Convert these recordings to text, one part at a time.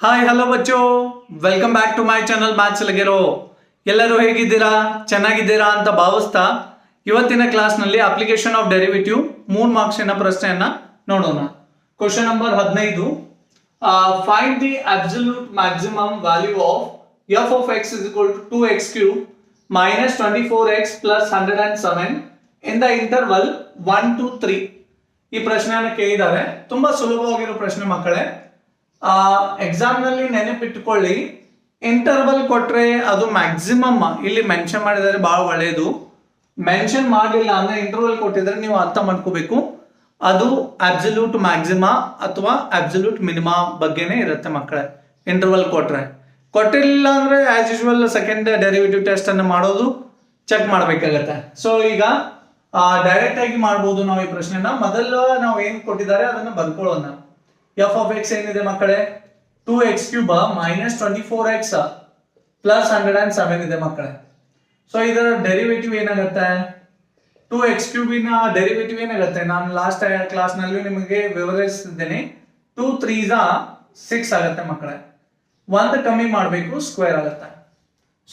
Hi hello ಬಚ್ಚೋ, welcome back to my channel maths ಲಗೆರೋ. ಎಲ್ಲರೂ ಹೇಗಿದ್ದೀರಾ? ಚೆನ್ನಾಗಿದ್ದೀರಾ ಅಂತ ಭಾವಿಸ್ತಾ ಇವತ್ತಿನ ಕ್ಲಾಸ್ನಲ್ಲಿ ಅಪ್ಲಿಕೇಶನ್ ಆಫ್ ಡೆರಿವೇಟಿವ್ 3 ಮಾರ್ಕ್ಸಿನ ಪ್ರಶ್ನೆಯನ್ನ ನೋಡೋಣ. Question number 15. Find the absolute maximum value of f of x is equal to 2x cube minus 24x plus 107 in the interval 1 to 3. ಈ ಪ್ರಶ್ನೆಯನ್ನು ಕೇಳಿದ್ದಾರೆ. ತುಂಬಾ ಸುಲಭವಾಗಿರೋ ಪ್ರಶ್ನೆ ಮಕ್ಕಳೇ. ಎಕ್ಸಾಮ್ ನಲ್ಲಿ ನೆನಪಿಟ್ಟುಕೊಳ್ಳಿ, ಇಂಟರ್ವಲ್ ಕೊಟ್ರೆ ಅದು ಮ್ಯಾಕ್ಸಿಮಮ್ ಇಲ್ಲಿ ಮೆನ್ಷನ್ ಮಾಡಿದರೆ ಬಹಳ ಒಳ್ಳೆಯದು. ಮೆನ್ಷನ್ ಮಾಡಲಿಲ್ಲ ಅಂದ್ರೆ ಇಂಟರ್ವಲ್ ಕೊಟ್ಟಿದ್ರೆ ನೀವು ಅರ್ಥ ಮಾಡ್ಕೋಬೇಕು ಅದು ಅಬ್ಸಲ್ಯೂಟ್ ಮ್ಯಾಕ್ಸಿಮಾ ಅಥವಾ ಅಬ್ಸಲ್ಯೂಟ್ ಮಿನಿಮಾ ಬಗ್ಗೆನೇ ಇರುತ್ತೆ ಮಕ್ಕಳೇ. ಇಂಟರ್ವಲ್ ಕೊಟ್ಟಿಲ್ಲ ಅಂದ್ರೆ as usual second derivative test ಅನ್ನು ಮಾಡೋದು ಚೆಕ್ ಮಾಡಬೇಕಾಗತ್ತೆ. ಸೊ ಈಗ ಡೈರೆಕ್ಟ್ ಆಗಿ ಮಾಡ್ಬೋದು ನಾವು ಈ ಪ್ರಶ್ನೆನ. ಮೊದಲು ನಾವು ಏನ್ ಕೊಟ್ಟಿದ್ದಾರೆ ಅದನ್ನ ಬರ್ಕೊಳ್ಳೋಣ. ಎಫ್ ಆಫ್ ಎಕ್ಸ್ ಏನಿದೆ ಮಕ್ಕಳೇ, 2x cube minus 24x plus 107 ಇದೆ ಮಕ್ಕಳೇ. ಸೊ ಇದರ ಡೆರಿವೇಟಿವ್ ಏನಾಗುತ್ತೆ? 2x ಕ್ಯೂಬಿನ ಡೆರಿವೇಟಿವ್ ಏನಾಗುತ್ತೆ? ನಾನು ಲಾಸ್ಟ್ ಕ್ಲಾಸ್ ನಲ್ಲಿ ನಿಮಗೆ ವಿವರಿಸಿದ್ದೇನೆ. 2 3s 6 ಆಗುತ್ತೆ ಮಕ್ಕಳೇ. ಒಂದು ಕಮ್ಮಿ ಮಾಡಬೇಕು, ಸ್ಕ್ವೇರ್ ಆಗುತ್ತೆ.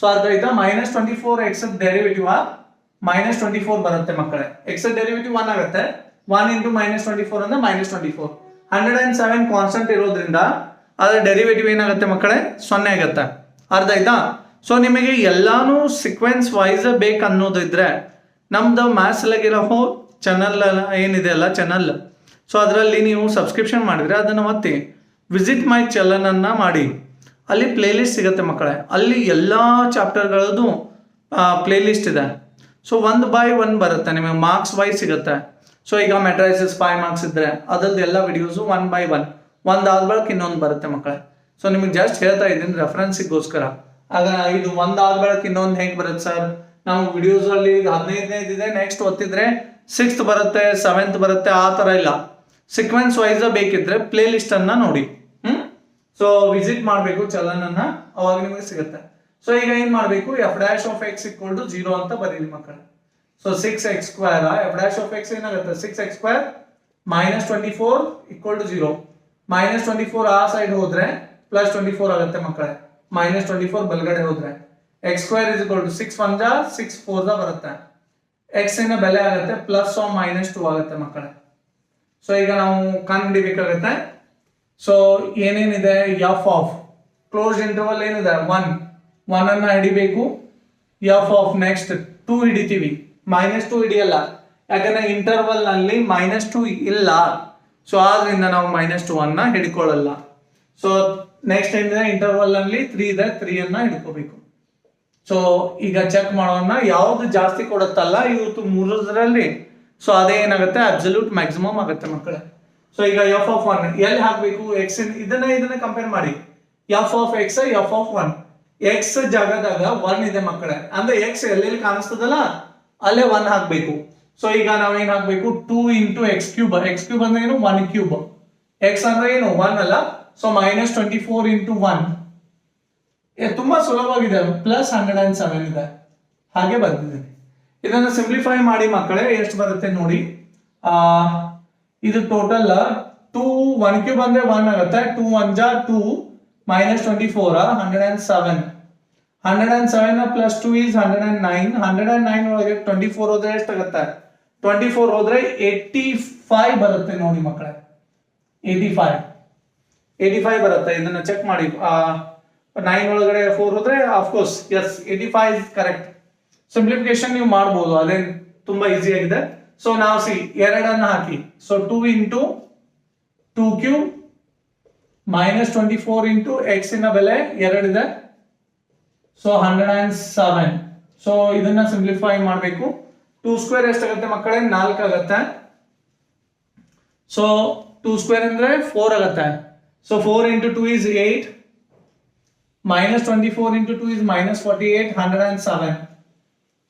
ಸೊ ಅದರಿಂದ ಮೈನಸ್ 24x ಡೆರಿವೇಟಿವ್ ಮೈನಸ್ 24 ಬರುತ್ತೆ ಮಕ್ಕಳೇ. ಎಕ್ಸ್ ಡೆರಿವೇಟಿವ್ 1 ಆಗುತ್ತೆ. 1 ಇಂಟು ಮೈನಸ್ 24 ಅಂದ್ರೆ ಮೈನಸ್ 24. 107 ಕಾನ್ಸ್ಟೆಂಟ್ ಇರೋದ್ರಿಂದ ಅದರ ಡೆರಿವೇಟಿವ್ ಏನಾಗುತ್ತೆ ಮಕ್ಕಳೇ? 0 ಆಗುತ್ತೆ. ಅರ್ಥ ಆಯ್ತಾ? ಸೊ ನಿಮಗೆ ಎಲ್ಲಾನು ಸೀಕ್ವೆನ್ಸ್ ವೈಸ್ ಬೇಕು ಅನ್ನೋದಿದ್ರೆ ನಮ್ದು ಮ್ಯಾಥ್ಸ್ ಲಗಿರೋ ಚಾನಲ್ ಏನಿದೆ ಅಲ್ಲ ಚಾನಲ್, ಸೊ ಅದರಲ್ಲಿ ನೀವು ಸಬ್ಸ್ಕ್ರಿಪ್ಷನ್ ಮಾಡಿದ್ರೆ ಅದನ್ನು ಮತ್ತೆ ವಿಸಿಟ್ ಮೈ ಚಾನಲ್ ಅನ್ನ ಮಾಡಿ. ಅಲ್ಲಿ ಪ್ಲೇ ಲಿಸ್ಟ್ ಸಿಗುತ್ತೆ ಮಕ್ಕಳೇ. ಅಲ್ಲಿ ಎಲ್ಲ ಚಾಪ್ಟರ್ಗಳದ್ದು ಪ್ಲೇ ಲಿಸ್ಟ್ ಇದೆ. ಸೊ 1 by 1 ಬರುತ್ತೆ, ನಿಮಗೆ ಮಾರ್ಕ್ಸ್ ವೈಸ್ ಸಿಗುತ್ತೆ. ಸೊ ಈಗ ಮೆಟ್ರೈಸಸ್ 5 ಮಾರ್ಕ್ಸ್ ಇದ್ರೆ ಅದ್ರದ್ದು ಎಲ್ಲ ವಿಡಿಯೋಸು 1 by 1 ಒಂದಾದ ಬಳಿಕ ಇನ್ನೊಂದು ಬರುತ್ತೆ ಮಕ್ಕಳೇ. ಸೊ ನಿಮಗೆ ಜಸ್ಟ್ ಹೇಳ್ತಾ ಇದ್ದೀನಿ ರೆಫರೆನ್ಸಿಗೋಸ್ಕರ. ಆಗ ಇದು ಒಂದಾದ ಬಳಿಕ ಇನ್ನೊಂದು ಹೇಗೆ ಬರುತ್ತೆ ಸರ್? ನಾವು ವಿಡಿಯೋಸ್ ಅಲ್ಲಿ 15ನೇದು ಇದೆ, ನೆಕ್ಸ್ಟ್ ಒತ್ತಿದ್ರೆ 6th ಬರುತ್ತೆ, 7th ಬರುತ್ತೆ, ಆ ತರ ಇಲ್ಲ. ಸೀಕ್ವೆನ್ಸ್ ವೈಸ್ ಬೇಕಿದ್ರೆ ಪ್ಲೇ ಲಿಸ್ಟ್ ಅನ್ನ ನೋಡಿ. ಸೊ ವಿಸಿಟ್ ಮಾಡಬೇಕು ಚಾನಲ್ ಅನ್ನ, ಅವಾಗ ನಿಮಗೆ ಸಿಗುತ್ತೆ. ಸೊ ಈಗ ಏನ್ ಮಾಡಬೇಕು? F dash of x equal to 0 ಅಂತ ಬರೀರಿ ಮಕ್ಕಳೇ. So 6x square f dash of x ಏನಾಗುತ್ತೆ? 6x square minus 24 equal to 0. Minus 24 ಆ ಸೈಡ್ ಹೋದ್ರೆ ಪ್ಲಸ್ 24 ಆಗುತ್ತೆ ಮಕ್ಕಳೇ. ಮೈನಸ್ 24 ಬಲಗಡೆ ಹೋದ್ರೆ x square is equal to 6 1 6 4 ಬರುತ್ತೆ. ಎಕ್ಸ್ ನ ಬೆಲೆ ಆಗುತ್ತೆ ಪ್ಲಸ್ ಮೈನಸ್ 2 ಆಗುತ್ತೆ ಮಕ್ಕಳೇ. ಸೊ ಈಗ ನಾವು ಕಂಡುಹಿಡಿಬೇಕಾಗುತ್ತೆ. ಸೊ ಏನೇನಿದೆ? ಎಫ್ ಆಫ್ ಕ್ಲೋಸ್ ಇಂಟರ್ವಲ್ ಏನಿದೆ? 1 ಅನ್ನ ಹಿಡಿಬೇಕು. ಎಫ್ ಆಫ್ ನೆಕ್ಸ್ಟ್ 2 ಹಿಡಿತೀವಿ, ಮೈನಸ್ 2 ಹಿಡಿಯಲ್ಲ, ಯಾಕಂದ್ರೆ ಇಂಟರ್ವಲ್ ನಲ್ಲಿ ಮೈನಸ್ 2 ಇಲ್ಲ. ಸೊ ಆದ್ರಿಂದ ನಾವು ಮೈನಸ್ 2 ಅನ್ನ ಹಿಡ್ಕೊಳ್ಳಲ್ಲ. ಸೊ ನೆಕ್ಸ್ಟ್ ಏನಿದೆ? ಇಂಟರ್ವಲ್ ನಲ್ಲಿ 3 ಇದೆ, 3 ಅನ್ನ ಹಿಡ್ಕೋಬೇಕು. ಸೊ ಈಗ ಚೆಕ್ ಮಾಡೋಣ ಯಾವ್ದು ಜಾಸ್ತಿ ಕೊಡುತ್ತಲ್ಲ ಇವತ್ತು ಮೂರರಲ್ಲಿ. ಸೊ ಅದೇ ಏನಾಗುತ್ತೆ? ಅಬ್ಸಲ್ಯೂಟ್ ಮ್ಯಾಕ್ಸಿಮಮ್ ಆಗುತ್ತೆ ಮಕ್ಕಳೇ. ಸೊ ಈಗ ಎಫ್ ಆಫ್ 1 ಎಲ್ಲಿ ಹಾಕ್ಬೇಕು? ಎಕ್ಸ್ ಇದನ್ನ ಕಂಪೇರ್ ಮಾಡಿ. F of X F of 1 X ಜಾಗದಾಗ 1 ಇದೆ ಮಕ್ಕಳೇ. ಅಂದ್ರೆ ಎಕ್ಸ್ ಎಲ್ಲೆಲ್ಲಿ ಕಾಣಿಸ್ತದಲ್ಲ ಅಲ್ಲೇ 1 ಹಾಕ್ಬೇಕು. ಸೊ ಈಗ ನಾವೇನ್ ಹಾಕ್ಬೇಕು? 2 into X cube. X cube ಅಂದ್ರೆ ಏನು? 1 ಕ್ಯೂಬ್. ಎಕ್ಸ್ ಅಂದ್ರೆ ಏನು? 1 ಅಲ್ಲ. ಸೊ ಮೈನಸ್ 24 ಇಂಟು 1 ತುಂಬಾ ಸುಲಭವಾಗಿದೆ. ಪ್ಲಸ್ 107 ಇದೆ, ಹಾಗೆ ಬರ್ತಿದ್ದೀನಿ. ಇದನ್ನ ಸಿಂಪ್ಲಿಫೈ ಮಾಡಿ ಮಕ್ಕಳೇ, ಎಷ್ಟು ಬರುತ್ತೆ ನೋಡಿ. ಇದು ಟೋಟಲ್ 2 1 ಕ್ಯೂಬ್ ಅಂದ್ರೆ 1 ಆಗುತ್ತೆ. 2 1 2 ಮೈನಸ್ 24 107. 107 plus 2 is 109. 109 ಒಳಗೆ 24 ಹೋದ್ರೆ ಎಷ್ಟಾಗುತ್ತೆ? 24 ಹೋದ್ರೆ 85 ಬರುತ್ತೆ ನೋಡಿ ಮಕ್ಕಳೇ. 85 ಬರುತ್ತೆ. ಇದನ್ನ ಚೆಕ್ ಮಾಡಿ. 9 ಒಳಗಡೆ 4 ಹೋದ್ರೆ of course yes 85 is correct. Simplification ನೀವು ಮಾಡಬಹುದು, ಅದೇ ತುಂಬಾ ಈಸಿ ಆಗಿದೆ. ಸೊ ನಾವು ಎರಡನ್ನ ಹಾಕಿ. So 2 into 2 cube minus 24 into X ನ ಬೆಲೆ 2 ಇದೆ. ಸೊ 107. ಸೊ ಇದನ್ನ ಸಿಂಪ್ಲಿಫೈ ಮಾಡಬೇಕು. 2 ಸ್ಕ್ವೇರ್ ಎಷ್ಟಾಗುತ್ತೆ ಮಕ್ಕಳೇ? 4 ಆಗುತ್ತೆ. ಸೊ 2 ಸ್ಕ್ವೇರ್ ಅಂದ್ರೆ 4 ಆಗುತ್ತೆ. So 4 into 2 is 8. Minus 24 into 2 is minus 48. 107.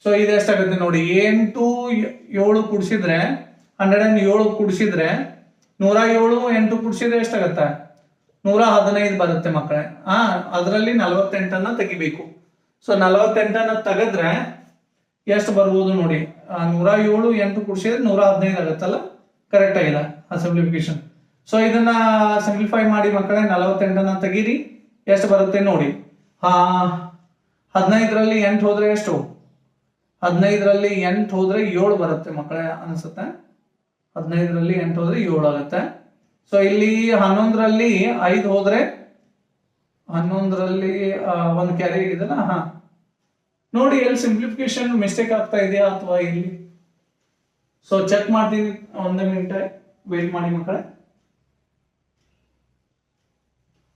So ಇದು ಎಷ್ಟಾಗುತ್ತೆ ನೋಡಿ. 7 ಕೂಡಿಸಿದ್ರೆ 107 ಕೂಡಿಸಿದ್ರೆ 107 8 ಕೂಡಿಸಿದ್ರೆ ಎಷ್ಟಾಗುತ್ತೆ? 115 ಬರುತ್ತೆ ಮಕ್ಕಳೇ. ಅದರಲ್ಲಿ 48 ಅನ್ನ ತೆಗಿಬೇಕು. ಸೊ 48 ಅನ್ನ ತೆಗೆದ್ರೆ ಎಷ್ಟು ಬರ್ಬೋದು ನೋಡಿ. 107 8 ಕೂಡಿಸಿದ್ರೆ 115 ಆಗುತ್ತಲ್ಲ, ಕರೆಕ್ಟ್ ಆಗಿದೆ ಆ ಸಿಂಪ್ಲಿಫಿಕೇಶನ್. ಸೊ ಇದನ್ನ ಸಿಂಪ್ಲಿಫೈ ಮಾಡಿ ಮಕ್ಕಳೇ, 48 ತೆಗೀರಿ, ಎಷ್ಟು ಬರುತ್ತೆ ನೋಡಿ. 15ರಲ್ಲಿ 8 ಹೋದ್ರೆ ಎಷ್ಟು? 15ರಲ್ಲಿ 8 ಹೋದ್ರೆ 7 ಬರುತ್ತೆ ಮಕ್ಕಳೇ ಅನ್ಸುತ್ತೆ. 15ರಲ್ಲಿ 8 ಹೋದ್ರೆ 7 ಆಗುತ್ತೆ. ಸೊ ಇಲ್ಲಿ 11ರಲ್ಲಿ 5 ಹೋದ್ರೆ 11ರಲ್ಲಿ ಒಂದು ಕ್ಯಾರಿ ಇದೆಲ್ಲ. ನೋಡಿ ಎಲ್ಲಿ ಸಿಂಪ್ಲಿಫಿಕೇಶನ್ ಮಿಸ್ಟೇಕ್ ಆಗ್ತಾ ಇದೆಯಾ ಅಥವಾ ಇಲ್ಲಿ? ಸೊ ಚೆಕ್ ಮಾಡ್ತೀನಿ, 1 ಮಿನಿಟ್ ವೇಟ್ ಮಾಡಿ ಮಕ್ಕಳೇ.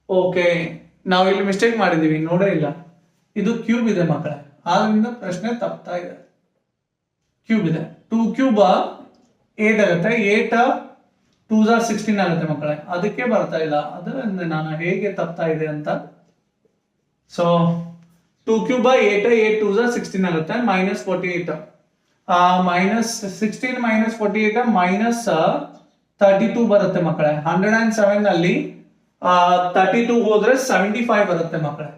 ಓಕೆ, ನಾವು ಇಲ್ಲಿ ಮಿಸ್ಟೇಕ್ ಮಾಡಿದೀವಿ, ನೋಡೇ ಇಲ್ಲ. ಇದು ಕ್ಯೂಬ್ ಇದೆ ಮಕ್ಕಳೇ, ಆದ್ರಿಂದ ಪ್ರಶ್ನೆ ತಪ್ತಾ ಇದೆ. ಕ್ಯೂಬ್ ಇದೆ, 2 ಕ್ಯೂಬ್ 8 ಆಗುತ್ತೆ, 8 2 16 ಆಗುತ್ತೆ ಮಕ್ಕಳೇ, ಅದಕ್ಕೆ ಬರ್ತಾ ಇಲ್ಲ. ಅದರಿಂದ ನಾನು ಹೇಗೆ ತಪ್ತಾ ಇದೆ ಅಂತ. ಸೊ 2 ಕ್ಯೂಬ್ 8 8 2 16 ಆಗುತ್ತೆ, -48. -16 -48 -32 ಬರುತ್ತೆ ಮಕ್ಕಳೇ. 107 ನಲ್ಲಿ 32 ಹೋದ್ರೆ 75 ಬರುತ್ತೆ ಮಕ್ಕಳೇ.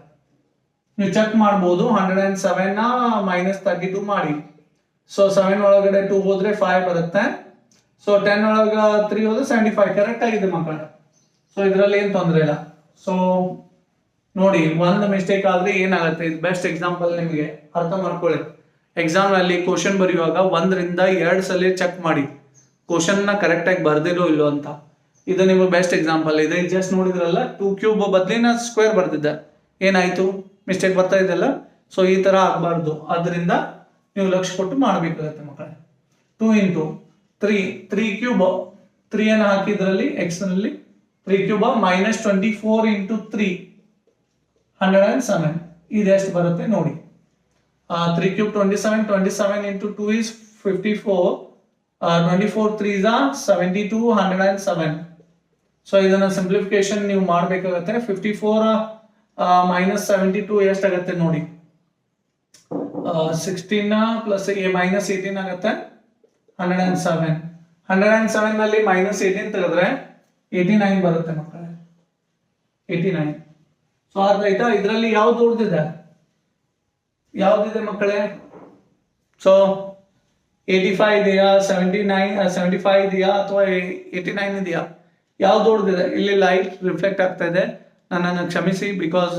ನೀವು ಚೆಕ್ ಮಾಡ್ಬೋದು, 107 ನ -32 ಮಾಡಿ. ಸೊ 7 ಒಳಗಡೆ 2 ಹೋದ್ರೆ 5 ಬರುತ್ತೆ. ಸೊ 10 ಒಳಗ 3 ಹೋದ್ರೆ 75. ಕರೆಕ್ಟ್ ಆಗಿದೆ ಮಕ್ಕಳೇ. ಸೊ ಇದರಲ್ಲಿ ಏನ್ ತೊಂದರೆ ಇಲ್ಲ. ಸೊ ನೋಡಿ, ಒಂದು ಮಿಸ್ಟೇಕ್ ಆದ್ರೆ ಏನಾಗುತ್ತೆ, ಇದು ಬೆಸ್ಟ್ ಎಕ್ಸಾಂಪಲ್, ನಿಮಗೆ ಅರ್ಥ ಮಾಡ್ಕೊಳ್ಳಿ. ಎಕ್ಸಾಮ್ ನಲ್ಲಿ ಕ್ವಶನ್ ಬರೆಯುವಾಗ 1 ರಿಂದ 2 ಸಲ ಚೆಕ್ ಮಾಡಿ ಕ್ವಶನ್ ನ ಕರೆಕ್ಟ್ ಆಗಿ ಬರ್ದಿರೋ ಇಲ್ಲೋ ಅಂತ. ಇದು ನಿಮಗೆ ಬೆಸ್ಟ್ ಎಕ್ಸಾಂಪಲ್ ಇದೆ. ಜಸ್ಟ್ ನೋಡಿದ್ರಲ್ಲ, 2 ಕ್ಯೂಬ್ ಬದಲಿನ ಸ್ಕ್ವೇರ್ ಬರ್ದಿದ್ದೆ, ಏನಾಯ್ತು? ಮಿಸ್ಟೇಕ್ ಬರ್ತಾ ಇದೆಲ್ಲ. ಸೊ ಈ ತರ ಆಗ್ಬಾರ್ದು, ಅದರಿಂದ ನೀವು ಲಕ್ಷ್ಯ ಕೊಟ್ಟು ಮಾಡಬೇಕಾಗತ್ತೆ ಮಕ್ಕಳೇ. 2 ಇಂಟು 3 ಕ್ಯೂಬ್ 3 ಅನ್ನು ಹಾಕಿದ್ರಲ್ಲಿ ಎಕ್ಸ್ ನಲ್ಲಿ 3 ಕ್ಯೂಬ್ -24 ಇಂಟು 3 107. ಇದೆಷ್ಟು ಬರುತ್ತೆ ನೋಡಿ. 3 cube 27, 27 into 2 is 54, 24 3s are 72, 107. So ಇದನ್ನ ಸಿಂಪ್ಲಿಫಿಕೇಶನ್ ನೀವು ಮಾಡಬೇಕಾಗತ್ತೆ. 54 -72 ಎಷ್ಟಾಗತ್ತೆ ನೋಡಿ. 16 ಪ್ಲಸ್ -18 ಆಗುತ್ತೆ, 107. 107 ನಲ್ಲಿ -18 ತೆಗೆದ್ರೆ 89 ಬರುತ್ತೆ ಮಕ್ಕಳೇ, 89. ಸೊ ಆಯ್ತಾ? ಇದರಲ್ಲಿ ಯಾವ್ದು ಉಳಿದಿದೆ, ಯಾವ್ದಿದೆ ಮಕ್ಕಳೇ? ಸೊ 85 ಇದೆಯಾ, 75 ಇದೆಯಾ, ಅಥವಾ 89 ಇದೆಯಾ? ಯಾವ್ದು ಉಳಿದಿದೆ? ಇಲ್ಲಿ ಲೈಟ್ ರಿಫ್ಲೆಕ್ಟ್ ಆಗ್ತಾ ಇದೆ, ನನ್ನನ್ನು ಕ್ಷಮಿಸಿ. ಬಿಕಾಸ್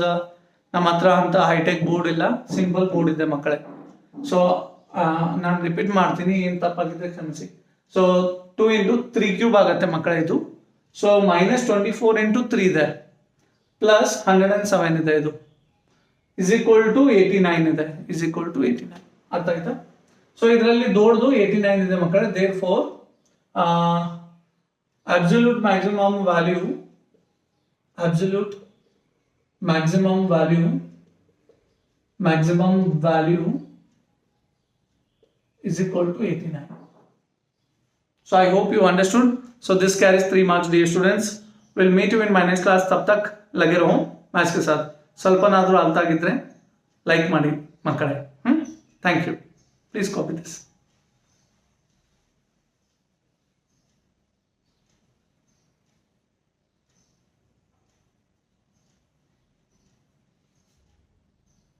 ನಮ್ಮ ಹತ್ರ ಅಂತ ಹೈಟೆಕ್ ಬೋರ್ಡ್ ಇಲ್ಲ, ಸಿಂಪಲ್ ಬೋರ್ಡ್ ಇದೆ ಮಕ್ಕಳೇ. ಸೊ ನಾನು ರಿಪೀಟ್ ಮಾಡ್ತೀನಿ, ಏನ್ ತಪ್ಪಾಗಿದೆ ಕ್ಷಮಿಸಿ. ಸೊ 2 ಇಂಟು 3 ಕ್ಯೂಬ್ ಆಗುತ್ತೆ ಮಕ್ಕಳೇ ಇದು. ಸೊ -24 ಇಂಟು 3 ಇದೆ, ಪ್ಲಸ್ 107 ಇದೆ, ಇದು ಇಸ್ ಈಕ್ವಲ್ ಟು 89 ಇದೆ, ಇಸ್ ಈಕ್ವಲ್ ಟು 89. ಅರ್ಥ ಆಯ್ತಾ? ಸೊ ಇದರಲ್ಲಿ ದೊಡ್ಡದು 89 ಇದೆ ಮಕ್ಕಳೇ. Therefore absolute maximum value is equal to 89. So I hope you understood. So this carries 3 marks, dear students. We'll meet you in my next class. तब तक लगे रहो मैथ्स के साथ. स्वल्पनाದರೂ ಅರ್ಥ ಆಗಿದ್ರೆ ಲೈಕ್ ಮಾಡಿ ಮಕ್ಕಳೇ. Thank you. Please copy this.